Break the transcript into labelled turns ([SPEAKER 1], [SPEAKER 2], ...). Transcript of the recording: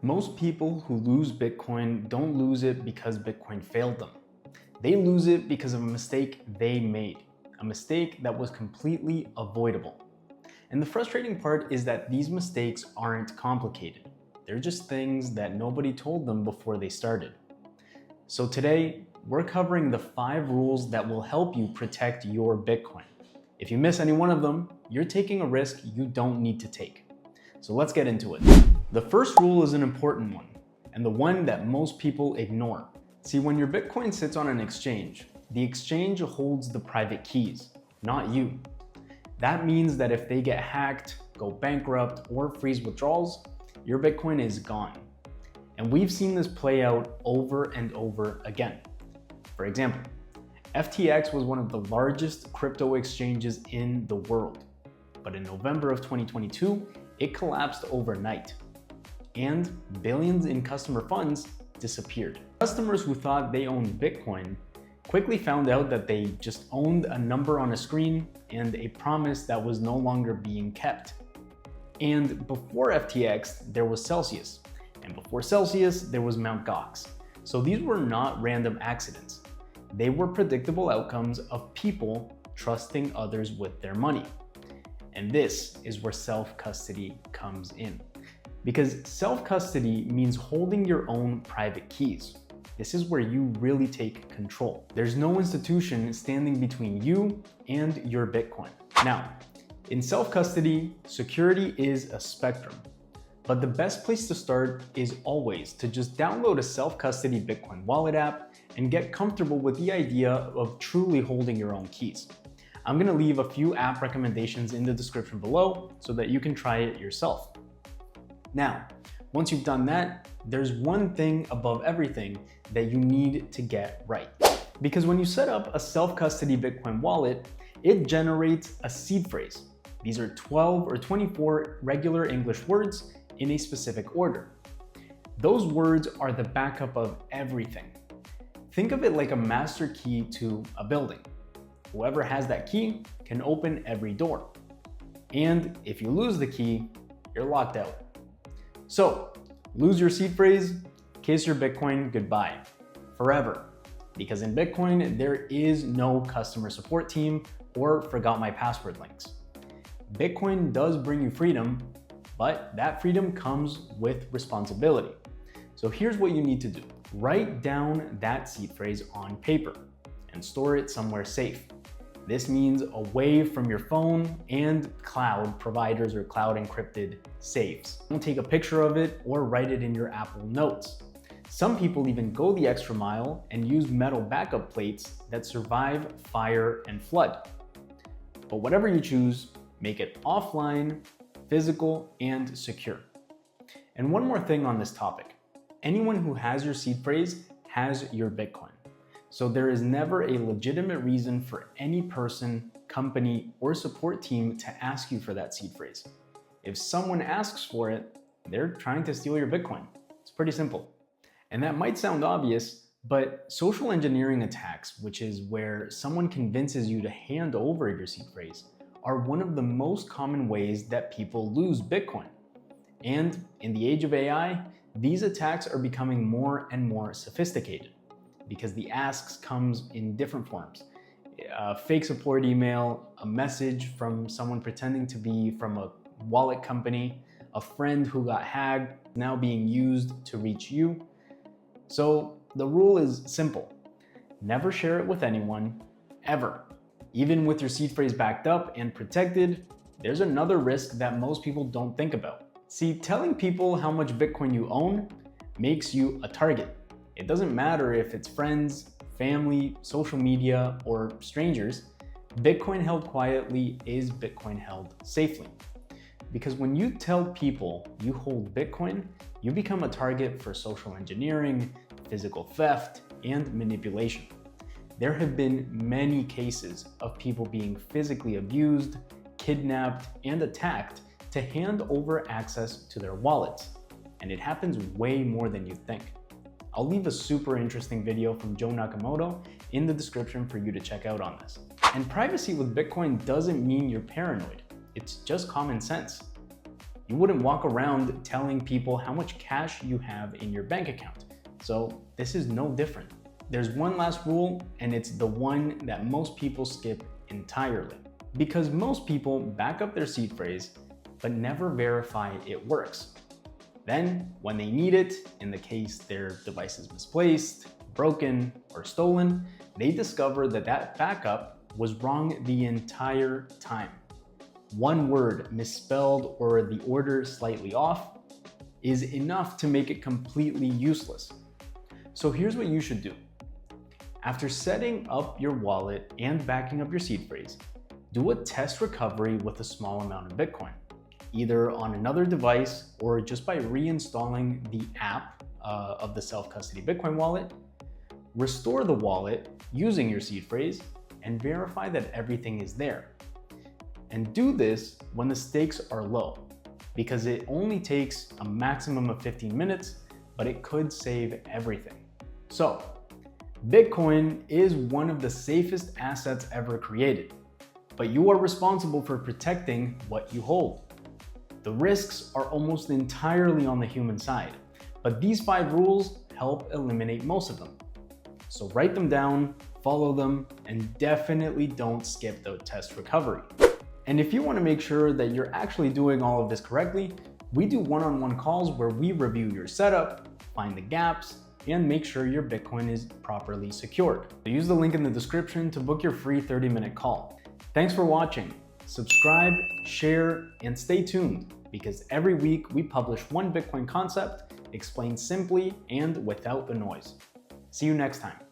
[SPEAKER 1] Most people who lose Bitcoin don't lose it because Bitcoin failed them. They lose it because of a mistake they made, a mistake that was completely avoidable. And the frustrating part is that these mistakes aren't complicated. They're just things that nobody told them before they started. So today, we're covering the 5 rules that will help you protect your Bitcoin. If you miss any one of them, you're taking a risk you don't need to take. So let's get into it. The first rule is an important one, and the one that most people ignore. See, when your Bitcoin sits on an exchange, the exchange holds the private keys, not you. That means that if they get hacked, go bankrupt, or freeze withdrawals, your Bitcoin is gone. And we've seen this play out over and over again. For example, FTX was one of the largest crypto exchanges in the world. But in November of 2022, it collapsed overnight. And billions in customer funds disappeared. Customers who thought they owned Bitcoin quickly found out that they just owned a number on a screen and a promise that was no longer being kept. And before FTX, there was Celsius. And before Celsius, there was Mt. Gox. So these were not random accidents. They were predictable outcomes of people trusting others with their money. And this is where self-custody comes in. Because self-custody means holding your own private keys. This is where you really take control. There's no institution standing between you and your Bitcoin. Now, in self-custody, security is a spectrum. But the best place to start is always to just download a self-custody Bitcoin wallet app and get comfortable with the idea of truly holding your own keys. I'm gonna leave a few app recommendations in the description below so that you can try it yourself. Now, once you've done that, there's one thing above everything that you need to get right. Because when you set up a self-custody Bitcoin wallet, it generates a seed phrase. These are 12 or 24 regular English words in a specific order. Those words are the backup of everything. Think of it like a master key to a building. Whoever has that key can open every door. And if you lose the key, you're locked out. So, lose your seed phrase, kiss your Bitcoin goodbye, forever. Because in Bitcoin, there is no customer support team or forgot my password links. Bitcoin does bring you freedom, but that freedom comes with responsibility. So here's what you need to do. Write down that seed phrase on paper and store it somewhere safe. This means away from your phone and cloud providers or cloud encrypted safes. Don't take a picture of it or write it in your Apple Notes. Some people even go the extra mile and use metal backup plates that survive fire and flood. But whatever you choose, make it offline, physical, and secure. And one more thing on this topic. Anyone who has your seed phrase has your Bitcoin. So there is never a legitimate reason for any person, company, or support team to ask you for that seed phrase. If someone asks for it, they're trying to steal your Bitcoin. It's pretty simple. And that might sound obvious, but social engineering attacks, which is where someone convinces you to hand over your seed phrase, are one of the most common ways that people lose Bitcoin. And in the age of AI, these attacks are becoming more and more sophisticated because the asks comes in different forms. A fake support email, a message from someone pretending to be from a wallet company, a friend who got hacked, now being used to reach you. So the rule is simple. Never share it with anyone, ever. Even with your seed phrase backed up and protected, there's another risk that most people don't think about. See, telling people how much Bitcoin you own makes you a target. It doesn't matter if it's friends, family, social media, or strangers. Bitcoin held quietly is Bitcoin held safely. Because when you tell people you hold Bitcoin, you become a target for social engineering, physical theft, and manipulation. There have been many cases of people being physically abused, kidnapped, and attacked to hand over access to their wallets. And it happens way more than you think. I'll leave a super interesting video from Joe Nakamoto in the description for you to check out on this. And privacy with Bitcoin doesn't mean you're paranoid. It's just common sense. You wouldn't walk around telling people how much cash you have in your bank account. So this is no different. There's one last rule, and it's the one that most people skip entirely. Because most people back up their seed phrase, but never verify it works. Then, when they need it, in the case their device is misplaced, broken, or stolen, they discover that that backup was wrong the entire time. One word misspelled or the order slightly off is enough to make it completely useless. So here's what you should do. After setting up your wallet and backing up your seed phrase, do a test recovery with a small amount of Bitcoin, either on another device or just by reinstalling the app of the self-custody Bitcoin wallet. Restore the wallet using your seed phrase and verify that everything is there. And do this when the stakes are low, because it only takes a maximum of 15 minutes, but it could save everything. So, Bitcoin is one of the safest assets ever created, but you are responsible for protecting what you hold. The risks are almost entirely on the human side, but these 5 rules help eliminate most of them. So write them down, follow them, and definitely don't skip the test recovery. And if you want to make sure that you're actually doing all of this correctly, we do one-on-one calls where we review your setup, find the gaps, and make sure your Bitcoin is properly secured. So use the link in the description to book your free 30-minute call. Thanks for watching. Subscribe, share, and stay tuned, because every week we publish one Bitcoin concept explained simply and without the noise. See you next time.